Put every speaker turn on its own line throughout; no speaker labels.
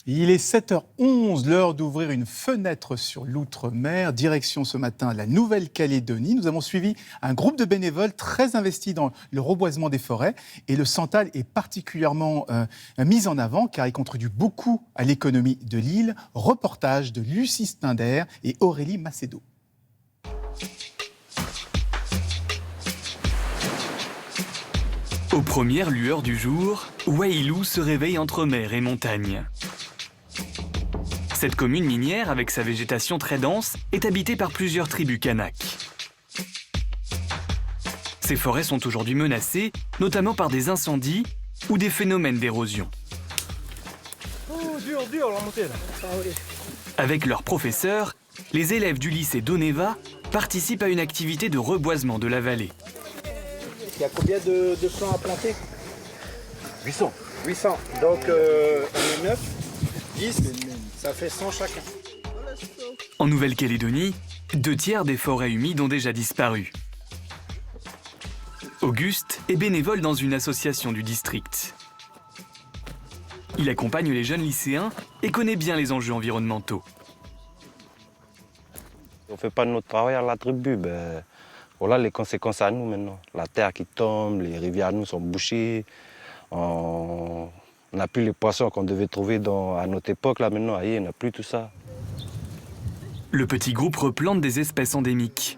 Il est 7h11, l'heure d'ouvrir une fenêtre sur l'outre-mer. Direction ce matin la Nouvelle-Calédonie. Nous avons suivi un groupe de bénévoles très investis dans le reboisement des forêts. Et le Santal est particulièrement mis en avant car il contribue beaucoup à l'économie de l'île. Reportage de Lucie Stinder et Aurélie Macedo.
Aux premières lueurs du jour, Wahilou se réveille entre mer et montagne. Cette commune minière, avec sa végétation très dense, est habitée par plusieurs tribus Kanaks. Ces forêts sont aujourd'hui menacées, notamment par des incendies ou des phénomènes d'érosion. Avec leurs professeurs, les élèves du lycée d'Oneva participent à une activité de reboisement de la vallée.
Il y a combien de plants à planter? 800. 800. Donc on est 9, 10, ça fait 100 chacun.
En Nouvelle-Calédonie, 2/3 des forêts humides ont déjà disparu. Auguste est bénévole dans une association du district. Il accompagne les jeunes lycéens et connaît bien les enjeux environnementaux.
On ne fait pas notre travail à la tribu, voilà les conséquences à nous maintenant. La terre qui tombe, les rivières à nous sont bouchées. On n'a plus les poissons qu'on devait trouver à notre époque. Là maintenant, il n'y a plus tout ça.
Le petit groupe replante des espèces endémiques.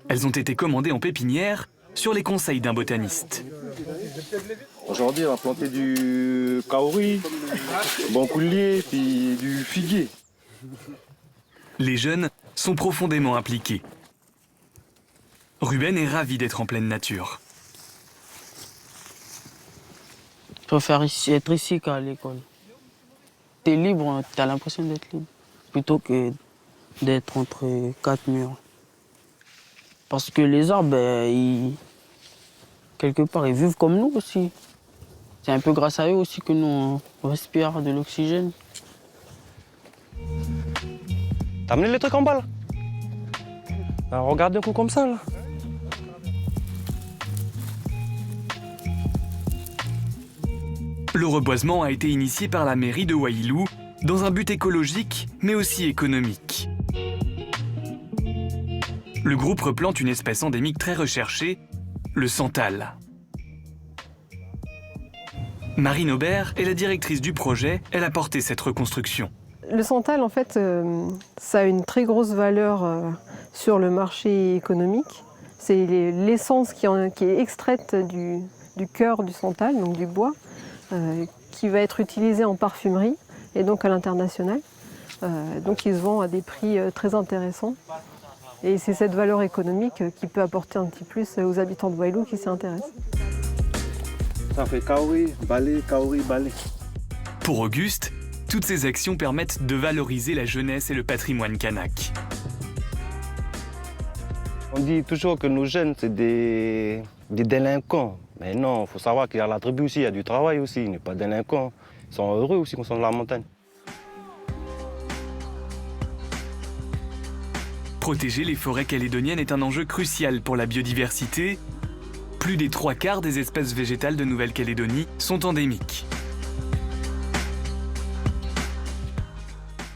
Elles ont été commandées en pépinière sur les conseils d'un botaniste.
Aujourd'hui, on va planter du kaori, bancoulier, puis du figuier.
Les jeunes sont profondément impliqués. Ruben est ravi d'être en pleine nature.
Je préfère être ici qu'à l'école. T'es libre, t'as l'impression d'être libre, plutôt que d'être entre quatre murs. Parce que les arbres, quelque part, ils vivent comme nous aussi. C'est un peu grâce à eux aussi que nous, on respire de l'oxygène.
T'as amené les trucs en bas là? Alors, regarde un coup comme ça là.
Le reboisement a été initié par la mairie de Wahilou dans un but écologique, mais aussi économique. Le groupe replante une espèce endémique très recherchée, le santal. Marine Aubert est la directrice du projet, elle a porté cette reconstruction.
Le santal, en fait, ça a une très grosse valeur sur le marché économique. C'est l'essence qui est extraite du cœur du santal, donc du bois, qui va être utilisée en parfumerie et donc à l'international. Donc il se vend à des prix très intéressants. Et c'est cette valeur économique qui peut apporter un petit plus aux habitants de Wahilou qui s'y intéressent.
Ça fait kaori, balai, kaori, balai.
Pour Auguste, toutes ces actions permettent de valoriser la jeunesse et le patrimoine kanak.
On dit toujours que nos jeunes, c'est des délinquants. Mais non, il faut savoir qu'il y a la tribu aussi, il y a du travail aussi, ils ne sont pas délinquants. Ils sont heureux aussi quand ils sont dans la montagne.
Protéger les forêts calédoniennes est un enjeu crucial pour la biodiversité. Plus des 3/4 des espèces végétales de Nouvelle-Calédonie sont endémiques.